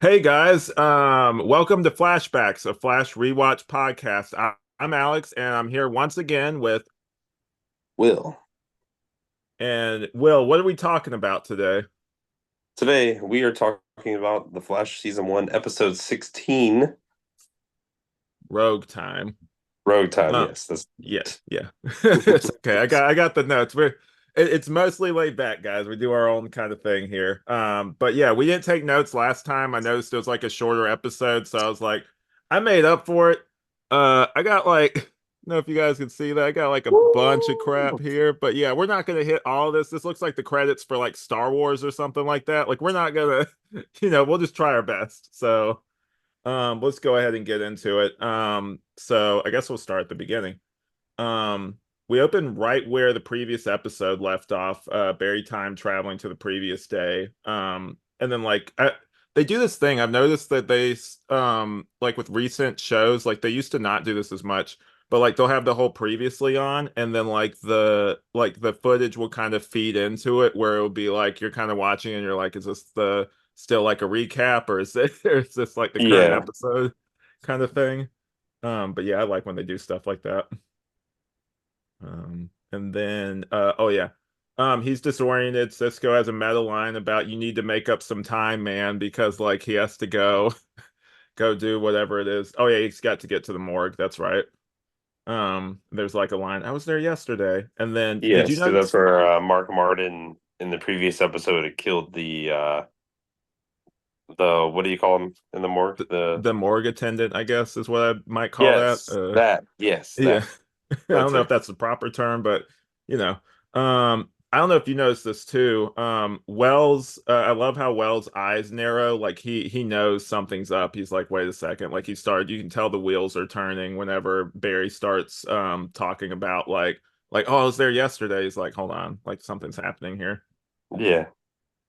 Hey guys, welcome to Flashbacks, a Flash Rewatch podcast. I'm Alex, and I'm here once again with Will, and Will. What are we talking about today? today we are talking about The Flash Season 1, Episode 16, Rogue time. Road Time. Uh, Yes, that's yeah, yeah. It's okay. I got the notes. It's mostly laid back, guys. We do our own kind of thing here. But yeah, we didn't take notes last time. I noticed it was like a shorter episode, so I was like, I made up for it. I got like, I don't know if you guys can see that. I got like a bunch of crap Woo! here, but yeah, we're not gonna hit all this. This looks like the credits for like Star Wars or something like that. Like we're not gonna, we'll just try our best. So. Let's go ahead and get into it. So I guess we'll start at the beginning. Um, we open right where the previous episode left off, Barry time traveling to the previous day. And then they do this thing. I've noticed that like with recent shows, like they used to not do this as much, but like they'll have the whole previously on, and then like the footage will kind of feed into it where it'll be like you're kind of watching and you're like, is this the still like a recap or is it or is this like the current Yeah, episode kind of thing? But yeah, I like when they do stuff like that. And then oh yeah. He's disoriented. Cisco has a meta line about you need to make up some time, man, because like he has to go go do whatever it is. Oh yeah, he's got to get to the morgue. That's right. There's like a line, I was there yesterday. And then did you yes, because that's notice where Mark Martin in the previous episode had killed the what do you call him in the morgue? the morgue attendant, I guess is what I might call that. Yes, that. Yes, Yeah. that. I don't That's know if it. that's the proper term, but you know. I don't know if you noticed this too. Wells, I love how Wells' eyes narrow. Like he knows something's up. He's like, wait a second. Like you can tell the wheels are turning whenever Barry starts talking about like, oh, I was there yesterday. He's like, hold on, like something's happening here. Yeah,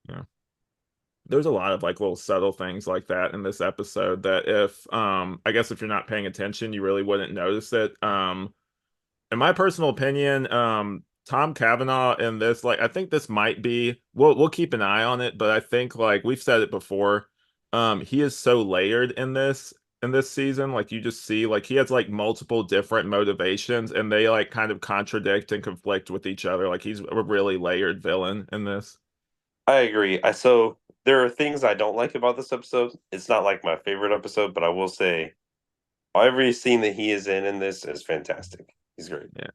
Yeah. There's a lot of like little subtle things like that in this episode that if I guess if you're not paying attention, you really wouldn't notice it. In my personal opinion, Tom Cavanaugh in this, like, I think this might be, we'll keep an eye on it, but I think like we've said it before, he is so layered in this season. Like you just see like he has like multiple different motivations and they like kind of contradict and conflict with each other. Like he's a really layered villain in this. I agree. So there are things I don't like about this episode. It's not like my favorite episode, but I will say every scene that he is in this is fantastic. He's great. Yeah.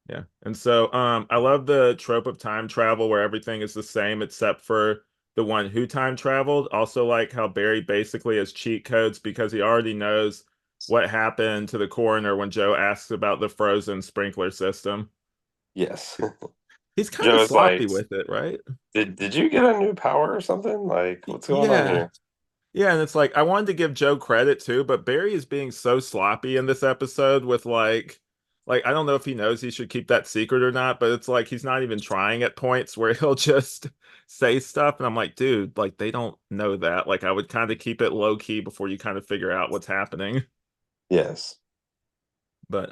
Yeah. And so I love the trope of time travel where everything is the same except for the one who time traveled. Also like how Barry basically has cheat codes because he already knows what happened to the coroner when Joe asks about the frozen sprinkler system. Yes. He's kind of Joe's sloppy like, with it, right? did you get a new power or something? Like, what's going on Yeah. here? Yeah, and it's like I wanted to give Joe credit too, but Barry is being so sloppy in this episode with like I don't know if he knows he should keep that secret or not, but it's like he's not even trying at points where he'll just say stuff and I'm like, dude, like they don't know that. Like I would kind of keep it low key before you kind of figure out what's happening. Yes. But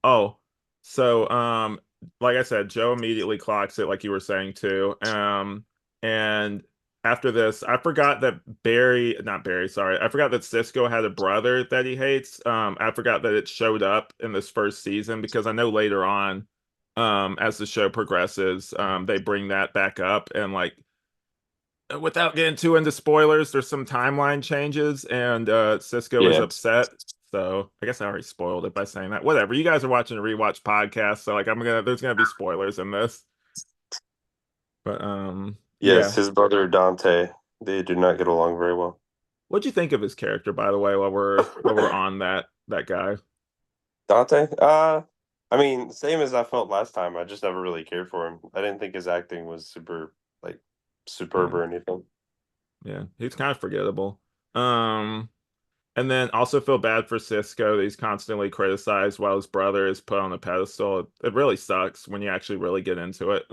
oh, so like I said, Joe immediately clocks it like you were saying too. And after this, I forgot that not Barry, sorry. I forgot that Cisco had a brother that he hates. I forgot that it showed up in this first season because I know later on as the show progresses, they bring that back up and like without getting too into spoilers, there's some timeline changes and Cisco is Yeah. upset. So I guess I already spoiled it by saying that. Whatever. You guys are watching a rewatch podcast, so like there's gonna be spoilers in this. But Yes, yeah. his brother Dante, they do not get along very well. What'd you think of his character, by the way, while we're on that guy? Dante? I mean, same as I felt last time. I just never really cared for him. I didn't think his acting was super like superb Yeah, or anything. yeah. He's kind of forgettable. Um and then also feel bad for Cisco that he's constantly criticized while his brother is put on a pedestal. It really sucks when you actually really get into it.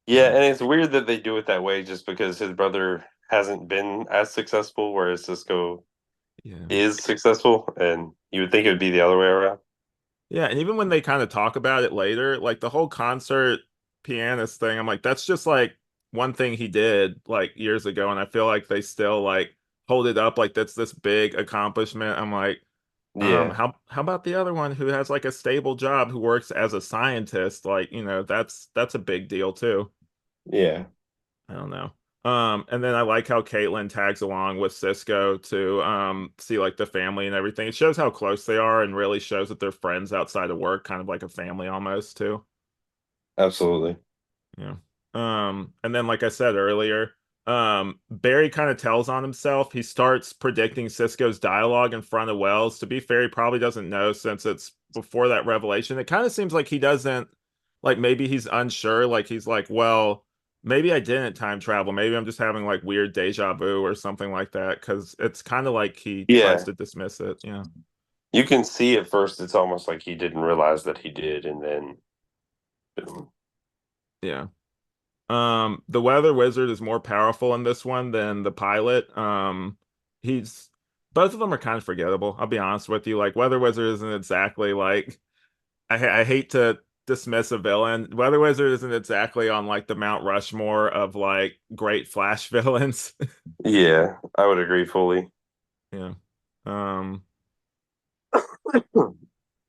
Yeah, and Um, it's weird that they do it that way just because his brother hasn't been as successful, whereas Cisco yeah. is successful, and you would think it would be the other way around. Yeah, and even when they kind of talk about it later, like the whole concert pianist thing, I'm like, that's just like one thing he did like years ago, and I feel like they still like hold it up like that's this big accomplishment. I'm like, Yeah, how about the other one who has like a stable job who works as a scientist? Like, that's a big deal too. yeah, I don't know. And then I like how Caitlin tags along with Cisco to see like the family and everything. It shows how close they are and really shows that they're friends outside of work, kind of like a family almost too. absolutely. Yeah. And then like I said earlier, Barry kind of tells on himself. He starts predicting Cisco's dialogue in front of Wells. To be fair, he probably doesn't know since it's before that revelation. It kind of seems like he doesn't like maybe he's unsure. Like he's like, well, maybe I didn't time travel. Maybe I'm just having like weird deja vu or something like that. Because it's kind of like he tries Yeah, to dismiss it. Yeah. you can see at first it's almost like he didn't realize that he did, and then boom. Yeah. The Weather Wizard is more powerful in this one than the pilot. He's both of them are kind of forgettable. I'll be honest with you. Like Weather Wizard isn't exactly like I hate to dismiss a villain. Weather Wizard isn't exactly on like the Mount Rushmore of like great Flash villains. Yeah, I would agree fully. Yeah. Um,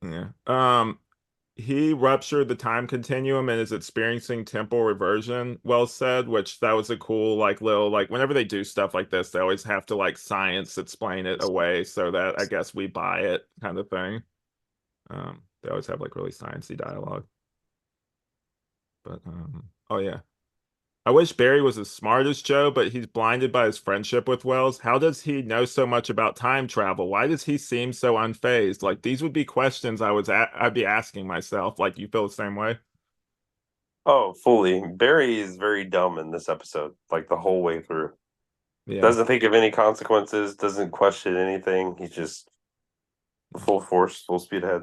yeah. He ruptured the time continuum and is experiencing temporal reversion, well said, which that was a cool like little like whenever they do stuff like this, they always have to like science explain it away so that I guess we buy it kind of thing. They always have like really sciencey dialogue. But oh yeah. I wish Barry was as smart as Joe, but he's blinded by his friendship with Wells. How does he know so much about time travel? Why does he seem so unfazed? Like these would be questions I'd be asking myself. Like you feel the same way? Oh, fully. Barry is very dumb in this episode, like the whole way through. Yeah. Doesn't think of any consequences, doesn't question anything. He's just full force, full speed ahead.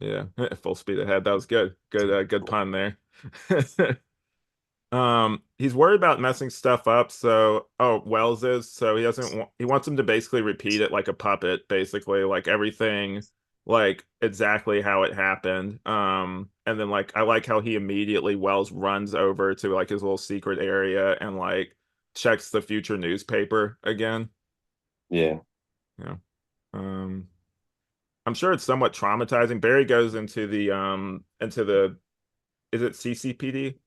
Yeah, full speed ahead. That was good. Good pun there. He's worried about messing stuff up, so Wells is, so he doesn't want he wants him to basically repeat it like a puppet, basically, like everything like exactly how it happened. And then like I like how he immediately Wells runs over to like his little secret area and like checks the future newspaper again. Yeah. Yeah. Um, I'm sure it's somewhat traumatizing. Barry goes into the is it CCPD?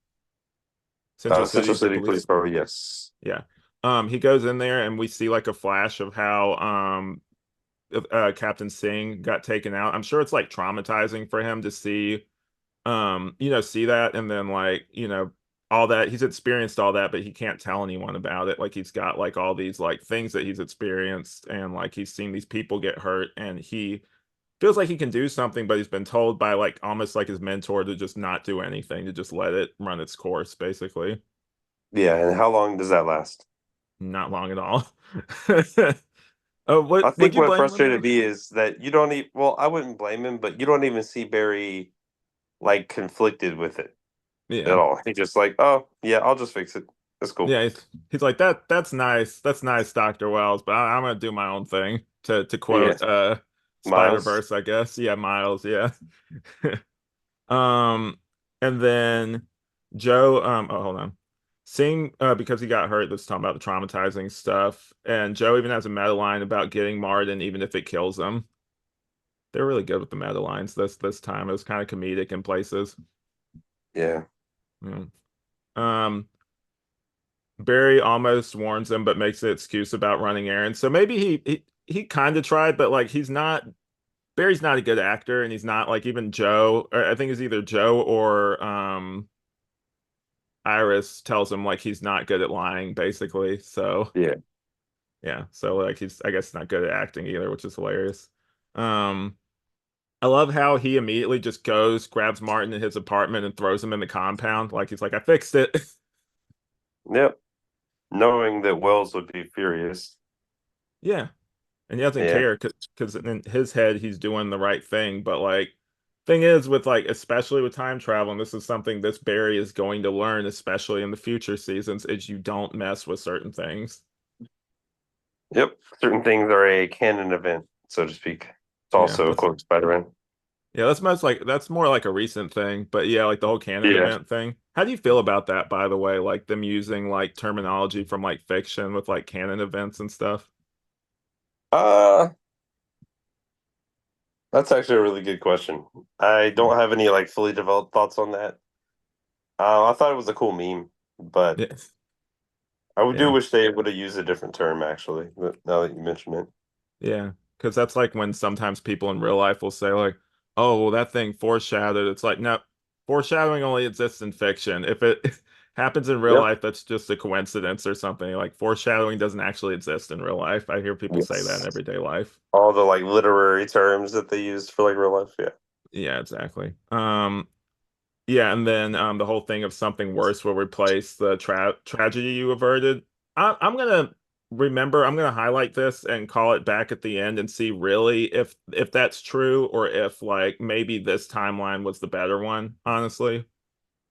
Central Central City City Police Police. Department, yes. Yeah. He goes in there and we see like a flash of how Captain Singh got taken out. I'm sure it's like traumatizing for him to see see that and then like, all that he's experienced all that, but he can't tell anyone about it. Like he's got like all these like things that he's experienced and like he's seen these people get hurt and he feels like he can do something, but he's been told by like almost like his mentor to just not do anything, to just let it run its course, basically. Yeah, and how long does that last? Not long at all. What I would think you what blame him on frustrated though? me is that you don't even, well, I wouldn't blame him, but you don't even see Barry like conflicted with it at Yeah. all. He just like, oh, yeah, I'll just fix it. That's cool. Yeah, he's like that's nice. That's nice, Dr. Wells, but I'm gonna do my own thing to Yeah. quote Miles. Spider-Verse, I guess. Yeah, Miles, yeah. Um, and then Joe, oh, hold on. Seeing, because he got hurt, let's talk about the traumatizing stuff. And Joe even has a meta line about getting Martin, even if it kills him. They're really good with the meta lines this time. It was kind of comedic in places. Yeah. Yeah. Um, Barry almost warns him, but makes an excuse about running errands. So maybe he kind of tried, but like he's not. Barry's not a good actor, and he's not like even Joe. Or I think it's either Joe or Iris tells him like he's not good at lying, basically. So Yeah. yeah, so like he's I guess not good at acting either, which is hilarious. Um, I love how he immediately just goes, grabs Martin in his apartment and throws him in the compound. Like he's like, I fixed it. Yep. Knowing that Wells would be furious. Yeah, and he doesn't Yeah. care because in his head he's doing the right thing. But like, thing is with like especially with time travel, and this is something this Barry is going to learn, especially in the future seasons, is you don't mess with certain things. Yep. Certain things are a canon event, so to speak. It's Yeah, also a quote Spider-Man. that's more like a recent thing, but yeah, like the whole canon Yeah. event thing. How do you feel about that, by the way? Like them using like terminology from like fiction with like canon events and stuff? Uh, that's actually a really good question. I Yeah. don't have any like fully developed thoughts on that. I thought it was a cool meme, but Yeah. I do Yeah. wish they would have used a different term actually. But now that you mention it, Yeah. Because that's like when sometimes people in real life will say like, "Oh, well, that thing foreshadowed." It's like, no, foreshadowing only exists in fiction. If it happens in real yep, life, that's just a coincidence or something. Like foreshadowing doesn't actually exist in real life. I hear people say that in yes, everyday life. all the like literary terms that they use for like real life. Yeah, Yeah, exactly. Yeah, and then the whole thing of something worse will replace the tragedy you averted. I'm gonna remember. I'm gonna highlight this and call it back at the end and see really if that's true or if like maybe this timeline was the better one. Honestly,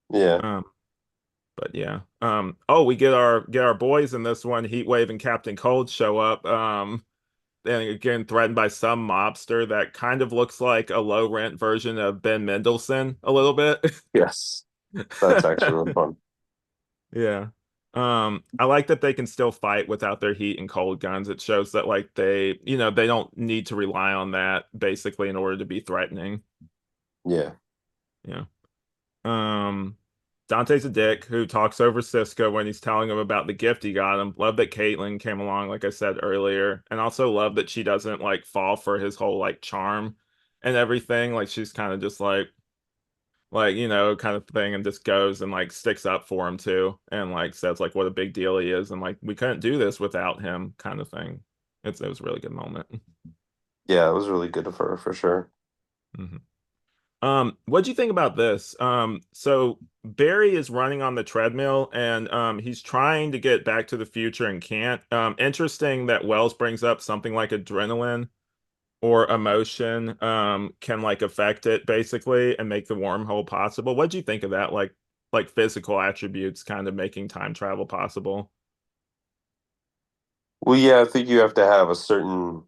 yeah, um, but yeah. Oh, we get our boys in this one. Heatwave and Captain Cold show up. And again threatened by some mobster that kind of looks like a low rent version of Ben Mendelsohn a little bit. yes. That's actually really fun. Yeah. I like that they can still fight without their heat and cold guns. It shows that like they don't need to rely on that basically in order to be threatening. Yeah. Yeah. Um, Dante's a dick who talks over Cisco when he's telling him about the gift he got him. Love that Caitlyn came along, like I said earlier, and also love that she doesn't like fall for his whole like charm and everything. Like she's kind of just like kind of thing and just goes and like sticks up for him too and like says like what a big deal he is and like we couldn't do this without him kind of thing. It was a really good moment. Yeah, it was really good of her for sure. Mhm. What'd you think about this? So Barry is running on the treadmill and he's trying to get back to the future and can't. Interesting that Wells brings up something like adrenaline or emotion can like affect it basically and make the wormhole possible. What'd you think of that? Like physical attributes kind of making time travel possible. Well, yeah, I think you have to have a certain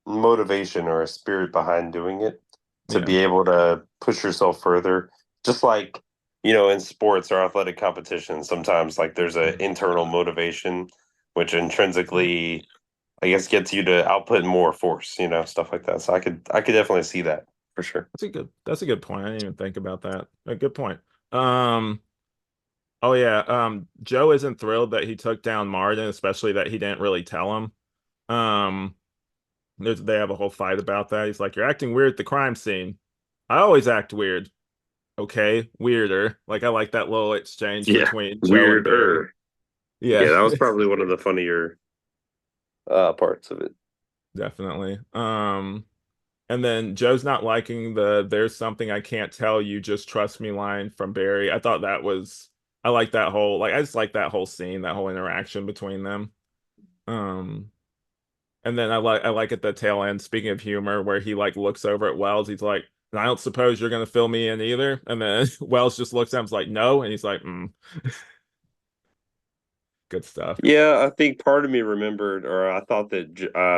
motivation or a spirit behind doing it to Yeah. be able to push yourself further. Just like, in sports or athletic competitions, sometimes like there's an Mhm. internal motivation which intrinsically I guess gets you to output more force, stuff like that. So I could definitely see that for sure. That's a good point. I didn't even think about that. A good point. Um oh yeah, Joe isn't thrilled that he took down Martin, especially that he didn't really tell him. Um they have a whole fight about that. He's like, "You're acting weird at the crime scene." "I always act weird." "Okay, weirder." Like I like that little exchange Yeah, between Joe and Barry. weirder. Yeah, Yeah, that was probably one of the funnier parts of it. definitely. And then Joe's not liking the "there's something I can't tell you, just trust me" line from Barry. I thought that was I like that whole I just like that whole scene, that whole interaction between them. Um and then I like at the tail end, speaking of humor, where he like looks over at Wells, he's like, "I don't suppose you're gonna fill me in either." And then Wells just looks at him, like, "No," and he's like, good stuff. Yeah, I think part of me remembered, or I thought that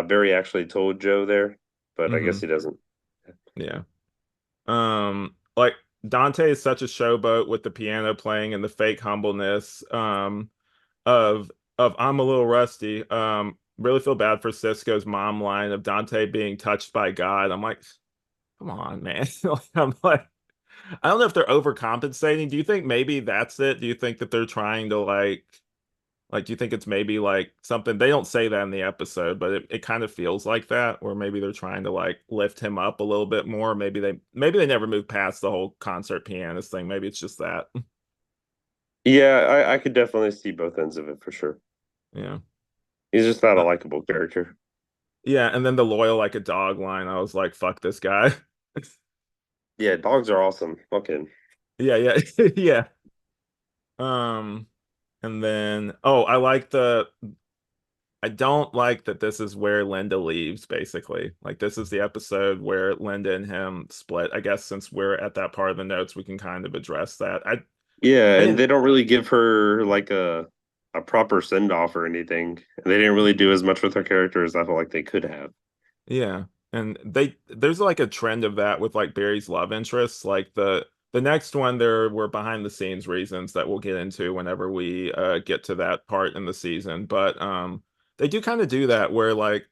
Barry actually told Joe there, but I guess Hmm. he doesn't. Yeah. Like Dante is such a showboat with the piano playing and the fake humbleness of "I'm a little rusty." Really feel bad for Cisco's mom line of Dante being touched by God. I'm like, come on, man. Like, I'm like, I don't know if they're overcompensating. Do you think maybe that's it? Do you think that they're trying to like do you think it's maybe like something they don't say that in the episode, but it kind of feels like that, or maybe they're trying to like lift him up a little bit more. Maybe they never moved past the whole concert pianist thing. Maybe it's just that. Yeah, I could definitely see both ends of it for sure. Yeah. He's just not a Uh, likable character. yeah, and then the loyal like a dog line, I was like, fuck this guy. Yeah, dogs are awesome. Fucking. Yeah, yeah, yeah. Um, and then I don't like that this is where Linda leaves, basically. Like this is the episode where Linda and him split. I guess since we're at that part of the notes, we can kind of address that. Yeah, I and didn't they don't really give her like a proper send off or anything. They didn't really do as much with her character as I felt like they could have. Yeah. And there's like a trend of that with like Barry's love interests. Like the next one there were behind the scenes reasons that we'll get into whenever we get to that part in the season. But they do kind of do that where like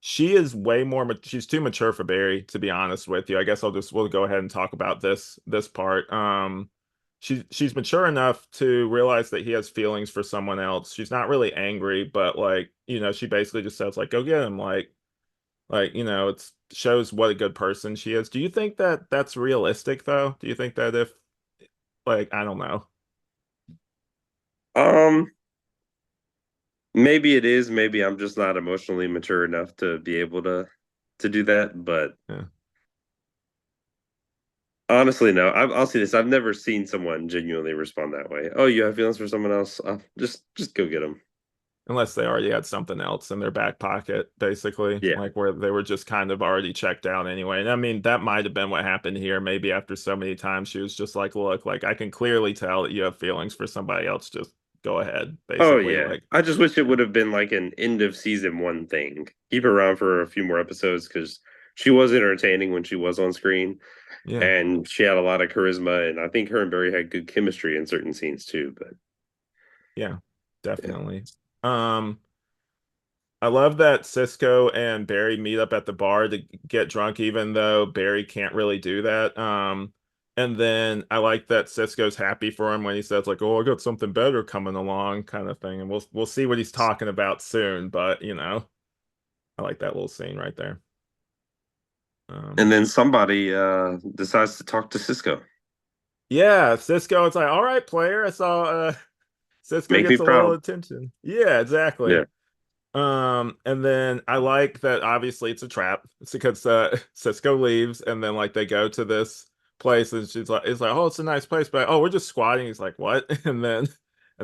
she is way more she's too mature for Barry, to be honest with you. I guess we'll go ahead and talk about this part. She's mature enough to realize that he has feelings for someone else. She's not really angry, but like, she basically just says like go get him, like, it's shows what a good person she is. Do you think that that's realistic though? Do you think that if like I don't know. Um, Maybe it is. Maybe I'm just not emotionally mature enough to be able to do that. But Yeah. honestly, no. I'll see this. I've never seen someone genuinely respond that way. Oh, you have feelings for someone else? Just go get them. Unless they already had something else in their back pocket, basically, Yeah. like where they were just kind of already checked out anyway. And I mean, that might have been what happened here. Maybe after so many times, she was just like, look, like I can clearly tell that you have feelings for somebody else. Just go ahead, Oh basically. yeah. Like, I just wish it yeah, would have been like an end of season one thing. Keep her around for a few more episodes because she was entertaining when she was on screen, yeah, and she had a lot of charisma. And I think her and Barry had good chemistry in certain scenes too. But yeah, yeah. definitely. Um, I love that Cisco and Barry meet up at the bar to get drunk, even though Barry can't really do that. And then I like that Cisco's happy for him when he says like, "Oh, I got something better coming along," kind of thing. And we'll see what he's talking about soon. But I like that little scene right there. And Um, then somebody decides to talk to Cisco. yeah, Cisco. It's like, all right, player. I saw Cisco Make me gets a little proud. attention. Yeah, exactly. Yeah. And then I like that obviously it's a trap. It's because Cisco leaves and then like they go to this place and she's like it's like, oh, it's a nice place, but oh, we're just squatting. He's like, what? And then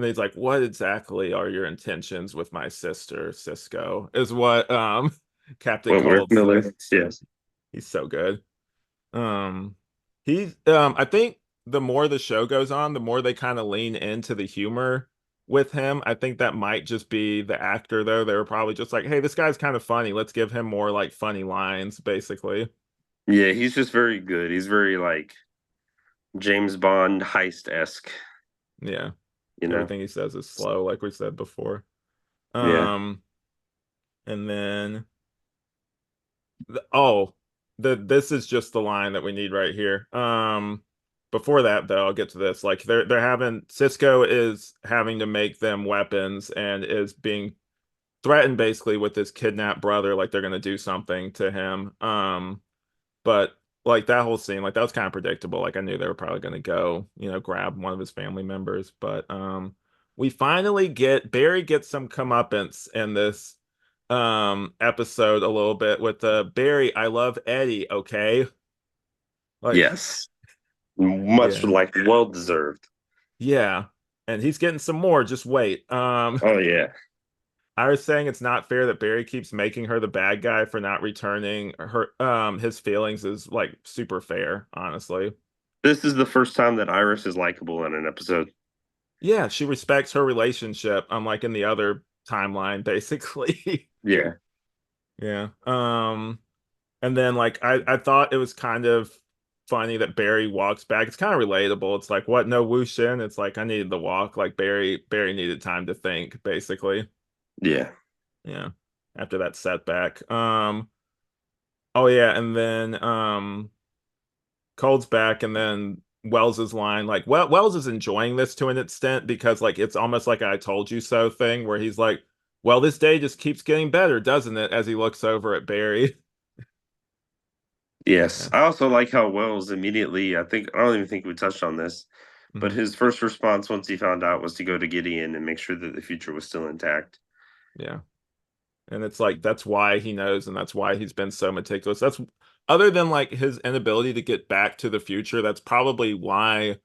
he's like, what exactly are your intentions with my sister, Cisco? Is what Captain Wentworth Cold Miller. says. Yes. He's so good. Um, he's I think the more the show goes on, the more they kind of lean into the humor with him. I think that might just be the actor though. They were probably just like, hey, this guy's kind of funny. Let's give him more like funny lines, basically. Yeah, he's just very good. He's very like James Bond heist-esque, Yeah. you know? Everything he says is slow, like we said before. Yeah. Um, and then oh, this is just the line that we need right here. Before that though, I'll get to this. Like they're having Cisco is having to make them weapons and is being threatened basically with his kidnapped brother, like they're gonna do something to him. But like that whole scene, like that was kind of predictable. Like I knew they were probably gonna go, grab one of his family members. But we finally get Barry gets some comeuppance in this episode a little bit with Barry, I love Eddie, okay? Like, Yes. Much yeah, like well deserved. yeah. And he's getting some more, just wait. Oh yeah. I was saying it's not fair that Barry keeps making her the bad guy for not returning her his feelings is like super fair, honestly. This is the first time that Iris is likable in an episode. Yeah, she respects her relationship, unlike in the other timeline, basically. Yeah. Yeah. And then like I thought it was kind of funny that Barry walks back. It's kind of relatable. It's like, what, no whoosh in? It's like I needed the walk. Like Barry needed time to think, basically. Yeah. Yeah. After that setback. Oh yeah, and then Cold's back, and then Wells's line, like Wells is enjoying this to an extent because like it's almost like I told you so thing where he's like, well, this day just keeps getting better, doesn't it? As he looks over at Barry. Yes. Yeah. I also like how Wells immediately, I don't even think we touched on this, but Hmm. his first response once he found out was to go to Gideon and make sure that the future was still intact. Yeah. And it's like that's why he knows and that's why he's been so meticulous. That's other than like his inability to get back to the future, that's probably why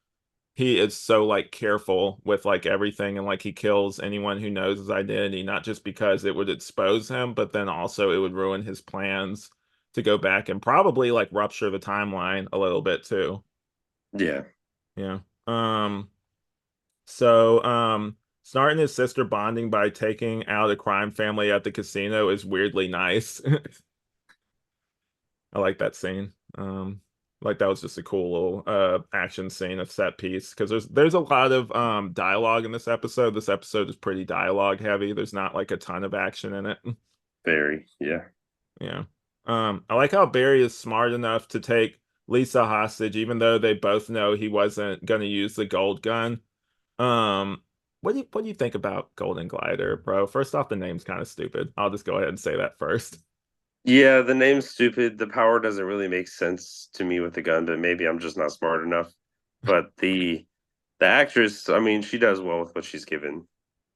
he is so like careful with like everything and like he kills anyone who knows his identity, not just because it would expose him, but then also it would ruin his plans to go back and probably like rupture the timeline a little bit too. Yeah. Yeah. So Snart and his sister bonding by taking out a crime family at the casino is weirdly nice. I like that scene. Like that was just a cool little action scene, a set piece. Because there's a lot of dialogue in this episode. This episode is pretty dialogue heavy. There's not like a ton of action in it. Very, yeah. Yeah. I like how Barry is smart enough to take Lisa hostage, even though they both know he wasn't gonna use the gold gun. Um, what do you think about Golden Glider, bro? First off, the name's kind of stupid. I'll just go ahead and say that first. Yeah, the name's stupid. The power doesn't really make sense to me with the gun, but maybe I'm just not smart enough. But the actress, I mean, she does well with what she's given.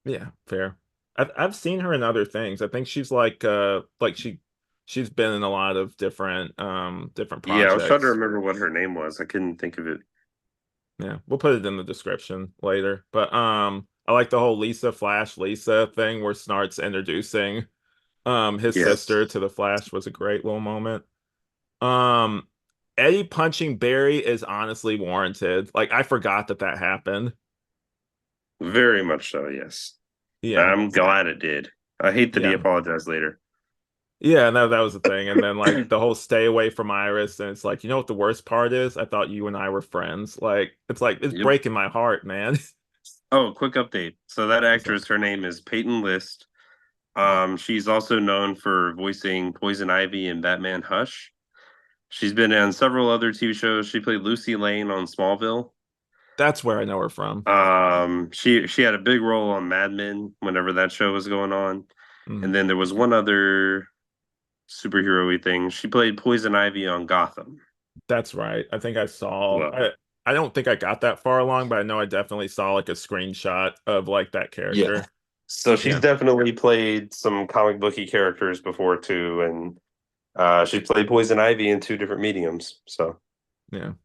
Yeah, fair. I've seen her in other things. I think she's like she's been in a lot of different Yeah, I was trying to projects. remember what her name was. I couldn't think of it. Yeah, we'll put it in the description later. But I like the whole Lisa Flash Lisa thing where Snart's introducing his Yes, sister to the Flash was a great little moment. Um Eddie punching Barry is honestly warranted. Like I forgot that that happened. very much so. Yes, Yeah. I'm glad it did. I hate that he Yeah. apologized later. Yeah, no, that was the thing. And then like the whole stay away from Iris, and it's like, you know what the worst part is? I thought you and I were friends. Like it's Yep. breaking my heart, man. Oh, quick update. So that What's up? actress, her name is Peyton List. Oh, She's also known for voicing Poison Ivy in Batman Hush. She's been on several other TV shows. She played Lucy Lane on Smallville. that's where I know her from. She had a big role on Mad Men whenever that show was going on. And Mm, then there was one other superhero-y thing. She played Poison Ivy on Gotham. that's right. I think I saw Well, I don't think I got that far along, but I know I definitely saw like a screenshot of like that yeah. character. So she's Yeah, definitely played some comic booky characters before too, and she played Poison Ivy in two different mediums. So yeah. it's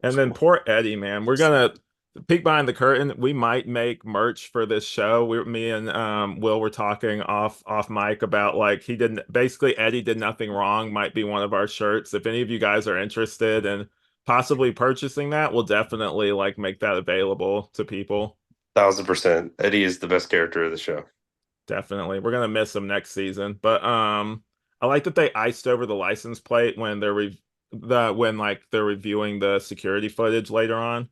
And then cool. poor Eddie, man. We're gonna peek behind the curtain. We might make merch for this show. Me and Will were talking off mic about like he didn't basically Eddie did nothing wrong might be one of our shirts. If any of you guys are interested in possibly purchasing that, we'll definitely like make that available to people. 1000%. Eddie is the best character of the show. Definitely. We're gonna miss him next season. But I like that they iced over the license plate when when like they're reviewing the security footage later on.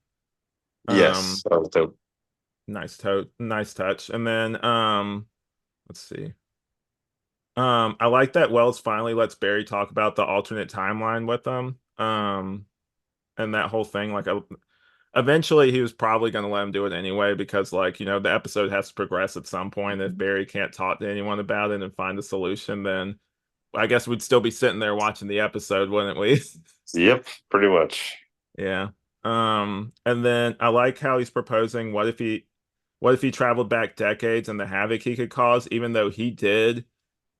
Yes. Um That was dope. nice touch. And then let's see. I like that Wells finally lets Barry talk about the alternate timeline with them. And that whole thing eventually he was probably going to let him do it anyway because like, the episode has to progress at some point. If Barry can't talk to anyone about it and find a solution, then I guess we'd still be sitting there watching the episode, wouldn't we? Yep, pretty much. Yeah. And then I like how he's proposing what if he traveled back decades and the havoc he could cause, even though he did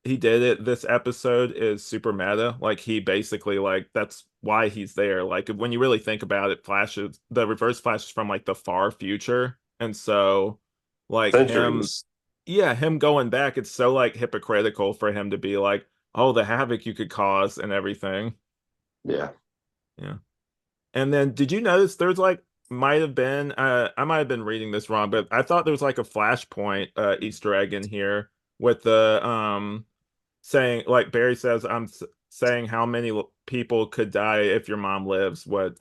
it this episode is super meta. Like he basically like that's why he's there. Like when you really think about it, the reverse flash is from like the far future. And so like Centuries. him going back, it's so like hypocritical for him to be like, oh, the havoc you could cause and everything. Yeah. Yeah. And then did you notice there's like might have been I might have been reading this wrong, but I thought there was like a Flashpoint Easter egg in here with the saying like Barry says saying how many people could die if your mom lives, what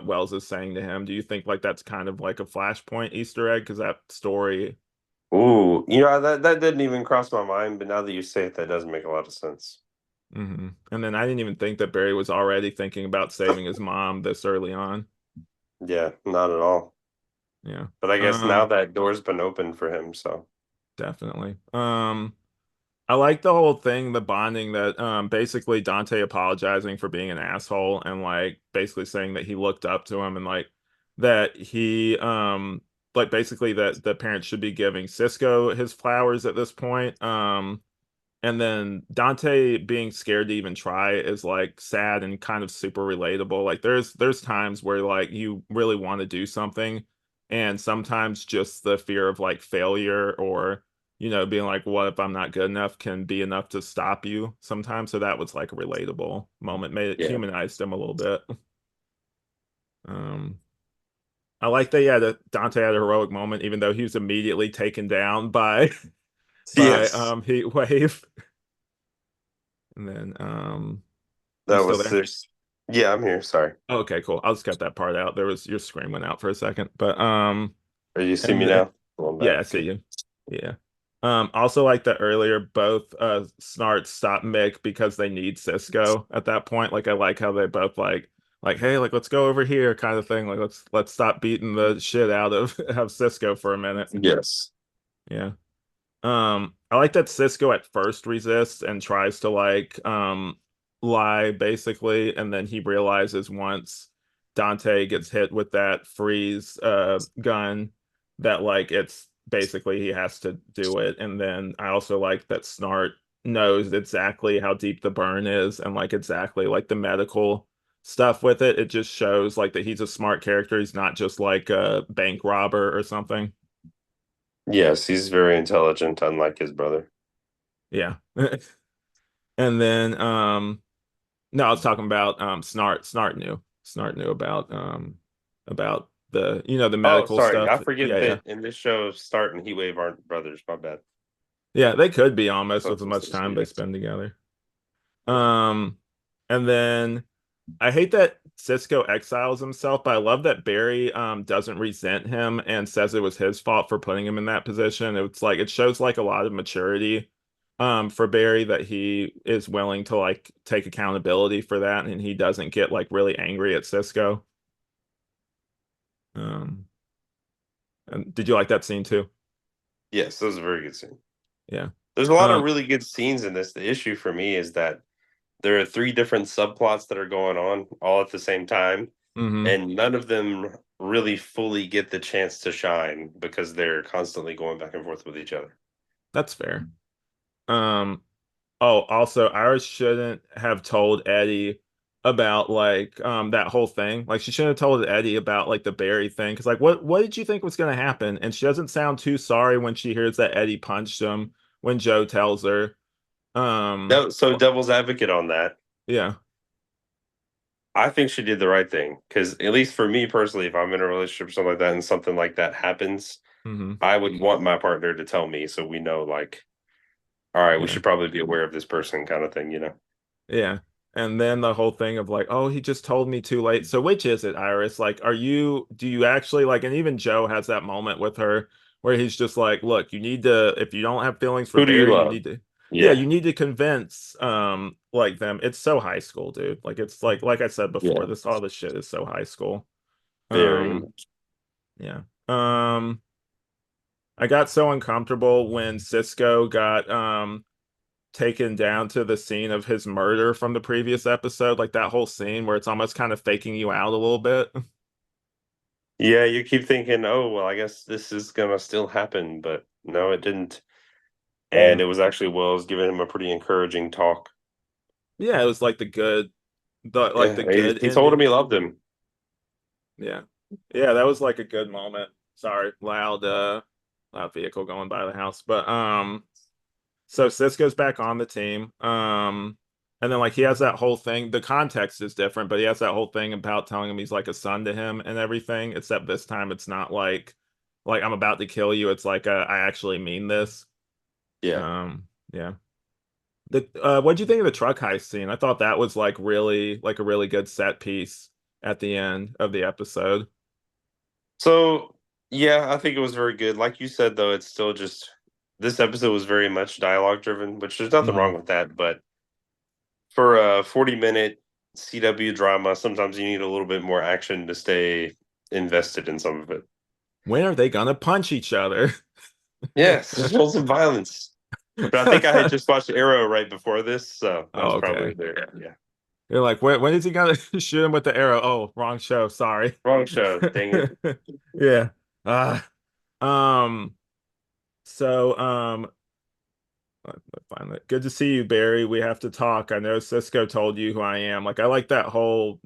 Wells is saying to him. Do you think like that's kind of like a Flashpoint Easter egg because that story. Ooh, that didn't even cross my mind, but now that you say it, that does make a lot of sense. And then I didn't even think that Barry was already thinking about saving his mom this early on. Yeah, not at all. Yeah. But I guess now that door's been opened for him, so Definitely. I like the whole thing, the bonding that basically Dante apologizing for being an asshole and like basically saying that he looked up to him and that he like basically that the parents should be giving Cisco his flowers at this point. And then Dante being scared to even try is like sad and kind of super relatable. Like there's times where like you really want to do something and sometimes just the fear of like failure or being like what if I'm not good enough can be enough to stop you sometimes. So that was like a relatable moment. Made it yeah. humanized him a little bit. Um I like that Dante had a heroic moment even though he was immediately taken down by by Yes. Heat Wave. And then you That still was there? serious. Yeah, I'm here. Sorry. Okay, cool. I'll just cut that part out. There was your screen went out for a second, but Are you see and me the, now? Well, I'm yeah, I back. see Good. you. Yeah. Also like the earlier both Snart stop Mick because they need Cisco at that point. Like I like how they both like hey, like let's go over here kind of thing. Like let's stop beating the shit out of have Cisco for a minute. Yes. Yeah. I like that Cisco at first resists and tries to lie basically, and then he realizes once Dante gets hit with that freeze gun that like it's basically he has to do it. And then I also like that Snart knows exactly how deep the burn is and like exactly like the medical stuff with it. It just shows like that he's a smart character. He's not just like a bank robber or something. Yes, he's very intelligent, unlike his brother. Yeah. And then no, I was talking about Snart. Snart knew about the the Oh, medical sorry. I stuff. forget Yeah, yeah. that in this show, Start and Heatwave aren't brothers. My bad. Yeah, they could be almost with Both as much sisters. time they Yes. spend together. Yeah. Um and then I hate that Cisco exiles himself, but I love that Barry doesn't resent him and says it was his fault for putting him in that position. It's like it shows like a lot of maturity for Barry that he is willing to like take accountability for that and he doesn't get like really angry at Cisco. Um and did you like that scene too? Yes, that was a very good scene. Yeah. There's a lot of Um really good scenes in this. The issue for me is that there are three different subplots that are going on all at the same time, mhm, and none of them really fully get the chance to shine because they're constantly going back and forth with each other. that's fair. Um Oh, also, Iris shouldn't have told Eddie about like that whole thing. Like she shouldn't have told Eddie about like the Barry thing. Because like what did you think was gonna happen? And she doesn't sound too sorry when she hears that Eddie punched him when Joe tells her. So devil's advocate on that, Yeah. I think she did the right thing because at least for me personally, if I'm in a relationship or something like that and something like that happens, Hmm. I would want my partner to tell me so we know like, all right, we Yeah. should probably be aware of this person kind of thing, you know? Yeah. And then the whole thing of like, oh, he just told me too late. So which is it, Iris? Like, do you actually like, and even Joe has that moment with her where he's just like, look, you need to, if you don't have feelings for Who do you Barry, you love? need to, yeah, Yeah, you need to convince, like them. It's so high school, dude. Like, it's like I said before, yeah, all this shit is so high school. very. Um, yeah. I got so uncomfortable when Cisco got, taken down to the scene of his murder from the previous episode, like that whole scene where it's almost kind of faking you out a little bit. Yeah, you keep thinking, oh, well, I guess this is gonna still happen, but no, it didn't. And Yeah. it was actually Wells giving him a pretty encouraging talk. Yeah, it was like the Yeah, good he told him ending. he loved him. Yeah. Yeah, that was like a good moment. Sorry, loud vehicle going by the house. But so Cisco's back on the team. And then like he has that whole thing. The context is different, but he has that whole thing about telling him he's like a son to him and everything, except this time it's not like I'm about to kill you. It's like I actually mean this. Yeah. Yeah. What'd you think of the truck heist scene? I thought that was like a really good set piece at the end of the episode. So, yeah, I think it was very good. Like you said, though, it's still just this episode was very much dialogue driven, which there's nothing Hmm. wrong with that. But for a 40-minute CW drama, sometimes you need a little bit more action to stay invested in some of it. When are they gonna punch each other? Yes, just want some violence. But I think I had just watched Arrow right before this, so that Oh, was probably okay. there. Yeah. You're like, when is he gonna shoot him with the arrow? Oh, wrong show. Sorry. Wrong show. Dang it. Yeah. Uh, um, so finally, good to see you, Barry. We have to talk. I know Cisco told you who I am. Like, I like that whole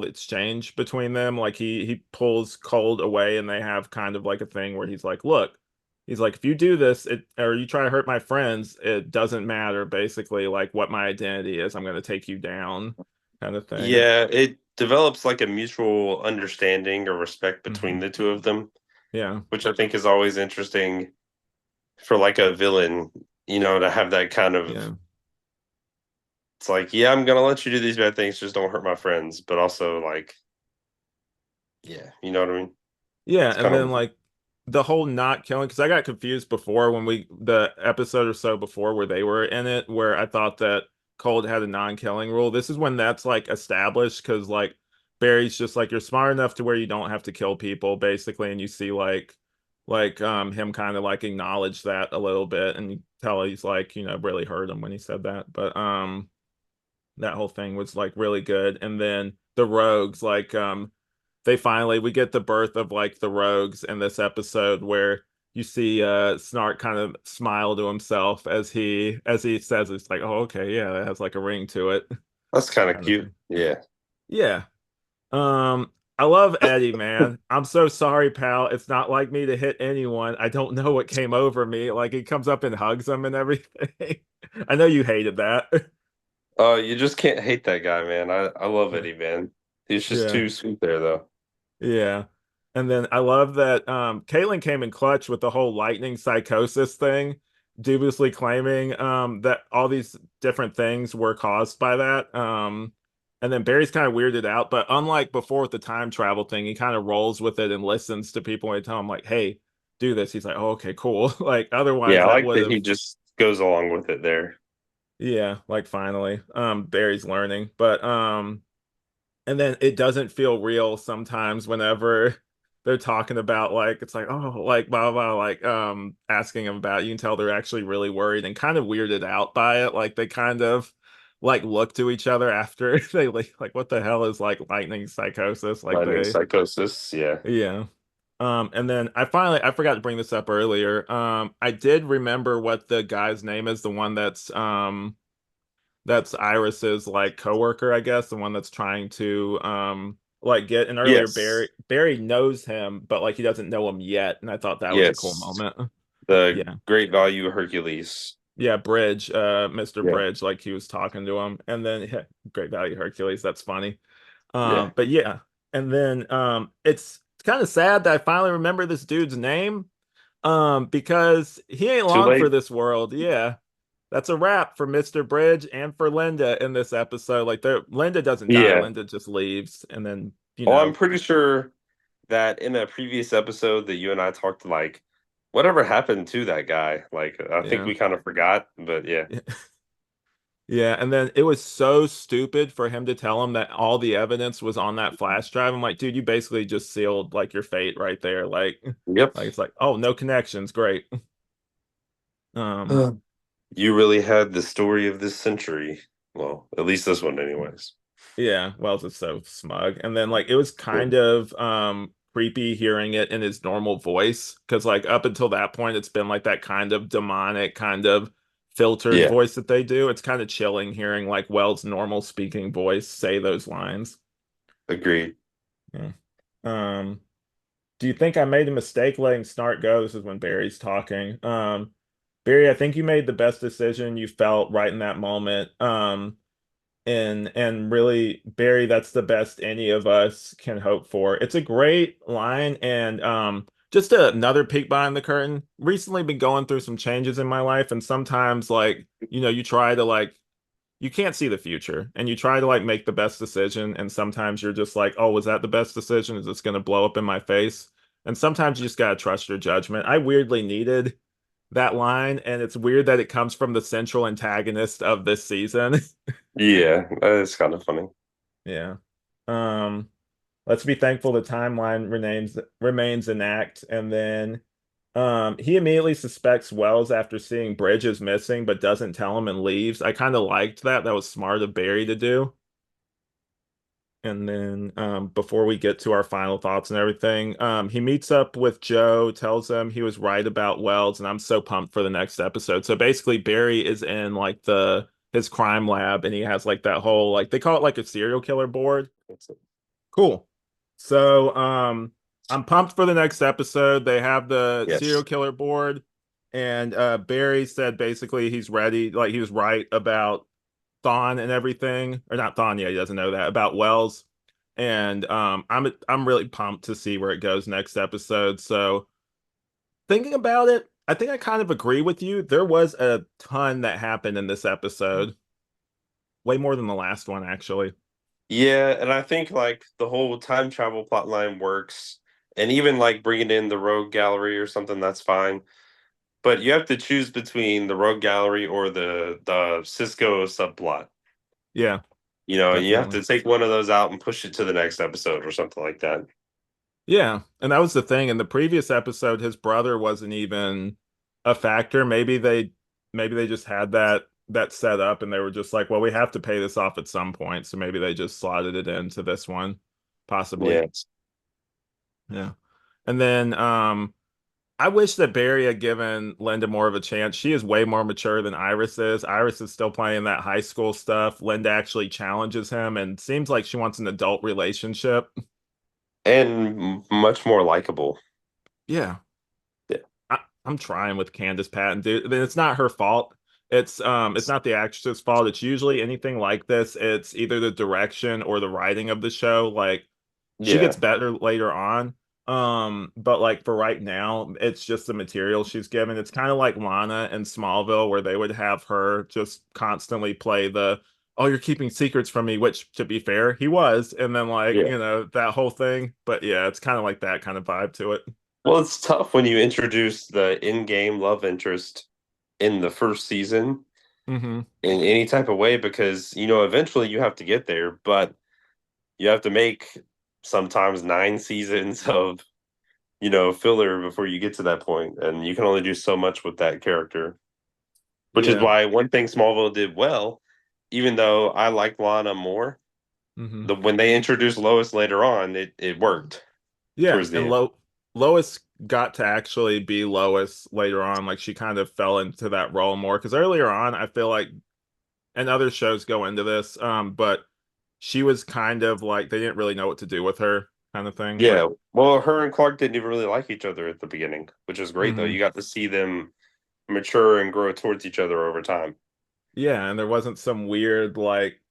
exchange between them. Like, he pulls Cold away, and they have kind of like a thing where he's like, "Look, he's like, if you do this, or you try to hurt my friends, it doesn't matter. Basically, like what my identity is, I'm going to take you down, kind of thing." Yeah, it develops like a mutual understanding or respect between Hmm. the two of them, Yeah, which I think is always interesting for like a villain, to have that kind of yeah. It's like, yeah, I'm gonna let you do these bad things, just don't hurt my friends. But also, like, yeah, you know what I mean? Yeah, It's and kind of then like the whole not killing, because I got confused before when the episode or so before where they were in it, where I thought that Cold had a non-killing rule. This is when that's like established, because like Barry's just like you're smart enough to where you don't have to kill people basically, and you see him kind of like acknowledge that a little bit, and you tell he's like really hurt him when he said that, but that whole thing was like really good. And then the rogues, like they finally we get the birth of like the rogues in this episode where you see Snart kind of smile to himself as he says it's like, oh okay, yeah, that has like a ring to it that's kind of kind of cute. thing. Yeah. Yeah. I love Eddie, man. I'm so sorry, pal. It's not like me to hit anyone. I don't know what came over me. Like he comes up and hugs him and everything. I know you hated that. You just can't hate that guy, man. I love Yeah. Eddie, man. He's just Yeah. too sweet there, though. Yeah. And then I love that Caitlyn came in clutch with the whole lightning psychosis thing, dubiously claiming that all these different things were caused by that. And then Barry's kind of weirded out, but unlike before with the time travel thing, he kind of rolls with it and listens to people and tell him like, "Hey, do this." He's like, "Oh, okay, cool." Like otherwise Yeah, I that like would that he have just goes along with it there. yeah, like finally Barry's learning. But and then it doesn't feel real sometimes whenever they're talking about like it's like oh like blah blah like asking them about it. You can tell they're actually really worried and kind of weirded out by it, like they kind of like look to each other after they like what the hell is like lightning psychosis, like Lightning they psychosis. Yeah. yeah. And then I forgot to bring this up earlier, I did remember what the guy's name is, the one that's Iris's like coworker, I guess, the one that's trying to like get an earlier Yes. Barry knows him, but like he doesn't know him yet, and I thought that was a cool Yes. moment. The Yeah. great value Hercules. Yeah, Bridge, Mr. Yeah. Bridge, like he was talking to him, and then yeah, Great Value Hercules, that's funny. Yeah. But yeah, and then it's kind of sad that I finally remember this dude's name. Because he ain't Too long for late. this world. Yeah. That's a wrap for Mr. Bridge and for Linda in this episode. Like Linda doesn't die. Yeah. Linda just leaves and then, Oh, I'm pretty sure that in a previous episode that you and I talked like whatever happened to that guy. Like I think yeah. we kind of forgot, but yeah. Yeah. Yeah, and then it was so stupid for him to tell him that all the evidence was on that flash drive. I'm like, dude, you basically just sealed like your fate right there. Like, Yep. like it's like, oh, no connections, great. Um, You really had the story of this century. Well, at least this one, anyways. Yeah, Wells is so smug. And then like it was Yeah. kind of creepy hearing it in his normal voice because like up until that point it's been like that kind of demonic kind of filtered Yeah, voice that they do. It's kind of chilling hearing like Wells' normal speaking voice say those lines. agreed. Yeah. Um, do you think I made a mistake letting Snart go? This is when Barry's talking. Barry, I think you made the best decision you felt right in that moment. And really Barry, that's the best any of us can hope for. It's a great line, and just another peek behind the curtain. Recently been going through some changes in my life, and sometimes like you try to like you can't see the future and you try to like make the best decision, and sometimes you're just like, oh, was that the best decision? Is this going to blow up in my face? And sometimes you just got to trust your judgment. I weirdly needed that line, and it's weird that it comes from the central antagonist of this season. Yeah, that is kind of funny. Yeah. Um, let's be thankful the timeline remains intact. And then he immediately suspects Wells after seeing Bridge is missing, but doesn't tell him and leaves. I kind of liked that. That was smart of Barry to do. And then before we get to our final thoughts and everything, he meets up with Joe, tells him he was right about Wells, and I'm so pumped for the next episode. So basically, Barry is in like the his crime lab, and he has like that whole like they call it like a serial killer board. Cool. So, I'm pumped for the next episode. They have the serial Yes. killer board, and Barry said basically he's ready, like he was right about Thawne and everything, or not Thawne yet, he doesn't know that about Wells. And I'm really pumped to see where it goes next episode. So, thinking about it, I think I kind of agree with you. There was a ton that happened in this episode. way more than the last one actually. Yeah, and I think like the whole time travel plot line works, and even like bringing in the Rogue Gallery or something, that's fine. But you have to choose between the Rogue Gallery or the Cisco subplot. Yeah, And you have definitely. to take one of those out and push it to the next episode or something like that. Yeah, and that was the thing. In the previous episode, his brother wasn't even a factor. Maybe they just had that set up and they were just like, well, we have to pay this off at some point. So maybe they just slotted it into this one, possibly. Yeah. Yeah. And then I wish that Barry had given Linda more of a chance. She is way more mature than Iris is. Iris is still playing that high school stuff. Linda actually challenges him and seems like she wants an adult relationship. And much more likable. Yeah. Yeah. I'm trying with Candace Patton, dude. It's not her fault. It's not the actress's fault. It's usually anything like this. It's either the direction or the writing of the show. Like she gets Yeah. better later on. But like for right now, it's just the material she's given. It's kind of like Lana in Smallville, where they would have her just constantly play the "Oh, you're keeping secrets from me," which to be fair, he was, and then like, Yeah. that whole thing. But yeah, it's kind of like that kind of vibe to it. Well, it's tough when you introduce the in-game love interest in the first season Hmm. in any type of way because eventually you have to get there, but you have to make sometimes 9 seasons of filler before you get to that point, and you can only do so much with that character. Which is Yeah. why one thing Smallville did well, even though I liked Lana more, Hmm. when they introduced Lois later on, it worked Yeah, towards the and end. Lois got to actually be Lois later on. Like she kind of fell into that role more because earlier on, I feel like, and other shows go into this, but she was kind of like they didn't really know what to do with her, kind of thing. Like, Yeah, well, her and Clark didn't even really like each other at the beginning, which is great though. hmm You got to see them mature and grow towards each other over time. yeah, and there wasn't some weird like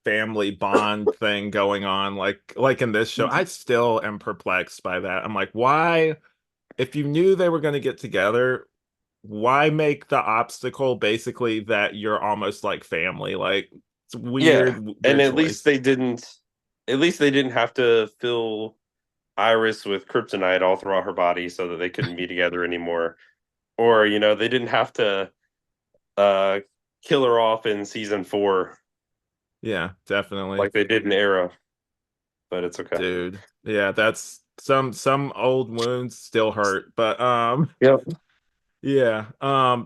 family bond thing going on like in this show. I still am perplexed by that. I'm like, why? If you knew they were going to get together, why make the obstacle basically that you're almost like family? Like it's Yeah, and weird choice. at least they didn't have to fill Iris with kryptonite all throughout her body so that they couldn't be together anymore. Or, they didn't have to uh kill her off in season 4 Yeah, definitely. like they did in Arrow, but it's okay. Dude. Yeah, that's some old wounds still hurt, but Yep. yeah.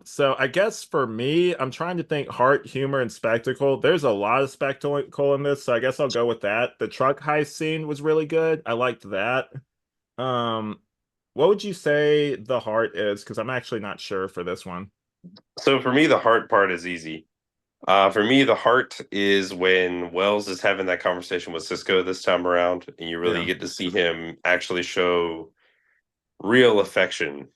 So I guess for me, I'm trying to think heart, humor, and spectacle. There's a lot of spectacle in this, so I guess I'll go with that. The truck heist scene was really good. I liked that. Um, what would you say the heart is? Because I'm actually not sure for this one. So for me, the heart part is easy. For me, the heart is when Wells is having that conversation with Cisco this time around, and you really Yeah. get to see him actually show real affection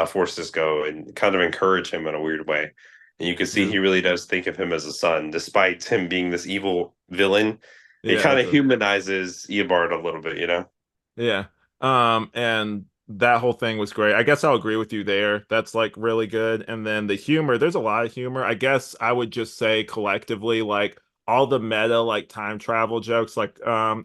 for Cisco and kind of encourage him in a weird way. And you can see Yeah. he really does think of him as a son, despite him being this evil villain. He Yeah, kind of humanizes Eobard a little bit, you know? yeah. And that whole thing was great. I guess I'll agree with you there. That's like really good. And then the humor, there's a lot of humor. I guess I would just say collectively, like all the meta, like time travel jokes, like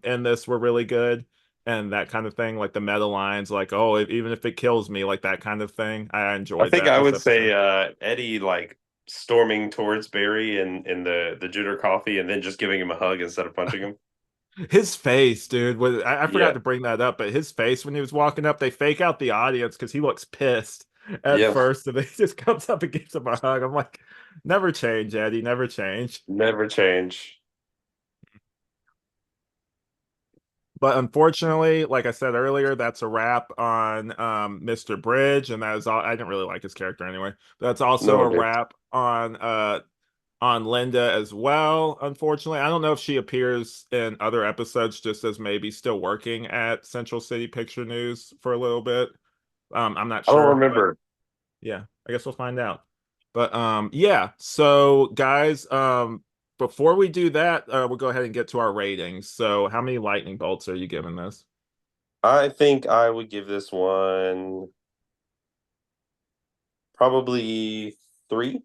in this were really good. And that kind of thing, like the meta lines, like, oh, even if it kills me, like that kind of thing. I I enjoyed think that I this would say episode. Eddie like storming towards Barry in the Juder coffee and then just giving him a hug instead of punching him. His face, dude, was I forgot Yeah. to bring that up, but his face when he was walking up, they fake out the audience because he looks pissed at Yeah. first, and then he just comes up and gives him a hug. I'm like, never change, Eddie, never change. Never change. But unfortunately, like I said earlier, that's a wrap on Mr. Bridge, and that is all. I didn't really like his character anyway. That's also No a idea. wrap on Linda as well. Unfortunately, I don't know if she appears in other episodes, just as maybe still working at Central City Picture News for a little bit. I'm not I don't sure, but remember. yeah, I guess we'll find out. But yeah. So guys, before we do that, we'll go ahead and get to our ratings. So how many lightning bolts are you giving this? I think I would give this one probably 3.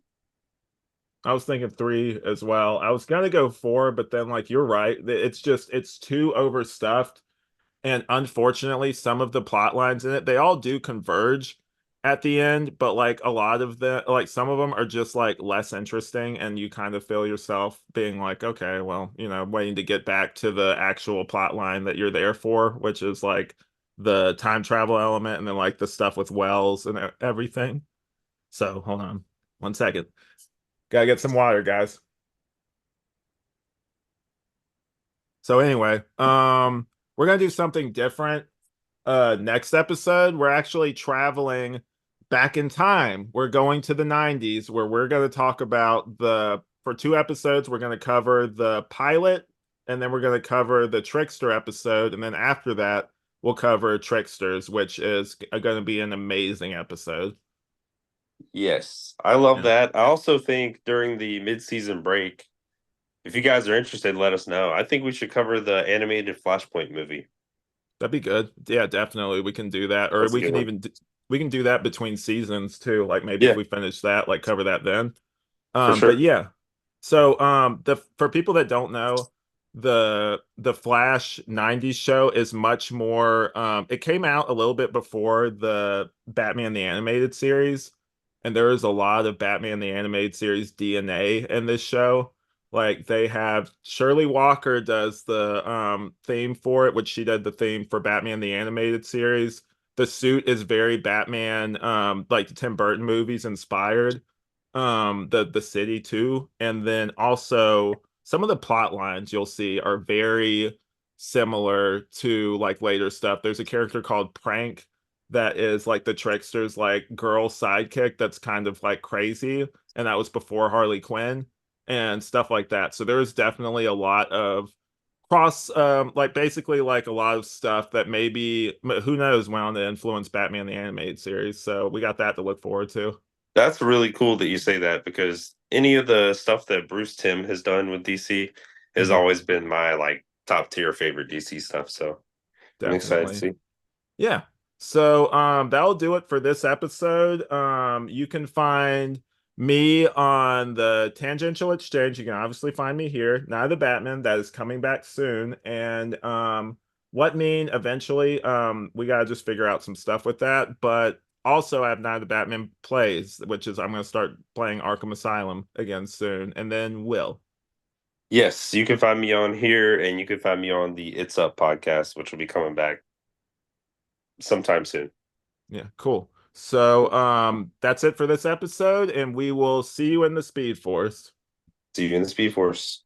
I was thinking three as well. I was gonna go four, but then like you're right. It's too overstuffed. And unfortunately, some of the plot lines in it, they all do converge at the end, but like a lot of the like some of them are just like less interesting, and you kind of feel yourself being like, okay, well, waiting to get back to the actual plot line that you're there for, which is like the time travel element and then like the stuff with Wells and everything. So hold on 1 second. Gotta get some water, guys. So anyway, we're gonna do something different. Next episode, we're actually traveling back in time. We're going to the 90s where we're going to talk about for 2 episodes, we're going to cover the pilot and then we're going to cover the Trickster episode. And then after that, we'll cover Tricksters, which is going to be an amazing episode. Yes, I love Yeah, that. I also think during the mid-season break, if you guys are interested, let us know. I think we should cover the animated Flashpoint movie. that'd be good. Yeah, definitely. We can do that. Or That's a we good can one. even, we can do that between seasons too. Like maybe if Yeah, we finish that, like cover that then. for But sure. yeah. So the for people that don't know, the Flash 90s show is much more it came out a little bit before the Batman the Animated Series, and there is a lot of Batman the Animated Series DNA in this show. Like they have Shirley Walker does the theme for it, which she did the theme for Batman the Animated Series. The suit is very Batman like the Tim Burton movies inspired, the city too, and then also some of the plot lines you'll see are very similar to like later stuff. There's a character called Prank that is like the trickster's like girl sidekick that's kind of like crazy, and that was before Harley Quinn and stuff like that. So there is definitely a lot of cross like basically like a lot of stuff that maybe who knows went on to influence Batman the Animated Series. So we got that to look forward to. That's really cool that you say that because any of the stuff that Bruce Timm has done with DC has Mhm. always been my like top tier favorite DC stuff. So I'm excited to Definitely. see. Yeah. So that'll do it for this episode. You can find me on the Tangential Exchange. You can obviously find me here. Now the Batman that is coming back soon. And what mean eventually. We gotta just figure out some stuff with that. But also I have Now the Batman plays, which is I'm gonna start playing Arkham Asylum again soon, and then Will. Yes, you can find me on here and you can find me on the It's Up podcast, which will be coming back sometime soon. Yeah, cool. So that's it for this episode, and we will see you in the Speed Force. See you in the Speed Force.